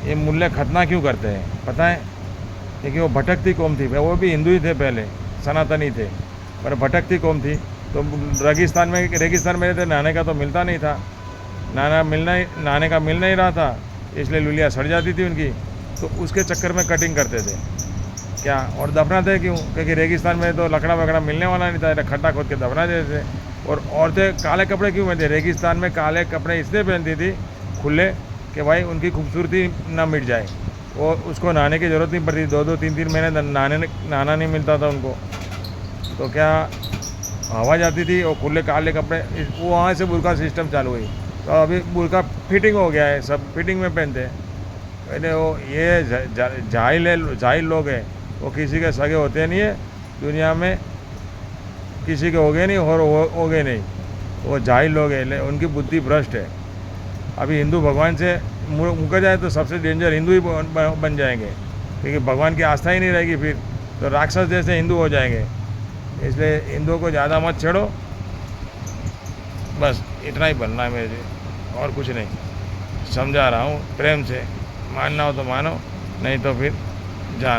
ये मूल्य खतना क्यों करते हैं पता है? क्योंकि वो भटकती कौम थी, वो भी हिंदू ही थे पहले, सनातनी थे, पर भटकती कौम थी। तो रेगिस्तान में थे, नहाने का तो मिलता नहीं था, नहाने का मिल नहीं रहा था, इसलिए लुलिया सड़ जाती थी उनकी। तो उसके चक्कर में कटिंग करते थे क्या, और दफनाते क्यों? क्योंकि रेगिस्तान में तो लकड़ा वकड़ा मिलने वाला नहीं था, खड्डा खोद के दफना देते थे। और औरतें काले कपड़े क्यों पहनती? रेगिस्तान में काले कपड़े इसलिए पहनती थी खुले कि भाई उनकी खूबसूरती ना मिट जाए, वो उसको नहाने की ज़रूरत नहीं पड़ती, 2-2 3-3 महीने नहाना नहीं मिलता था उनको। तो क्या हवा जाती थी, और खुले काले कपड़े, वो वहाँ से बुर्का सिस्टम चालू हुई। तो अभी बुर्का फिटिंग हो गया है, सब फिटिंग में पहनते हैं। पहले वो ये जाहिल लोग हैं, वो किसी के सगे होते नहीं है दुनिया में, किसी के हो गए नहीं और हो गए नहीं, वो जाहिल लोग हैं, उनकी बुद्धि भ्रष्ट है। अभी हिंदू भगवान से मुकर जाए तो सबसे डेंजर हिंदू ही बन जाएंगे, क्योंकि भगवान की आस्था ही नहीं रहेगी, फिर तो राक्षस जैसे हिंदू हो जाएंगे। इसलिए हिंदुओं को ज़्यादा मत छेड़ो, बस इतना ही बनना है मेरे लिए, और कुछ नहीं। समझा रहा हूँ प्रेम से, मानना हो तो मानो, नहीं तो फिर जान।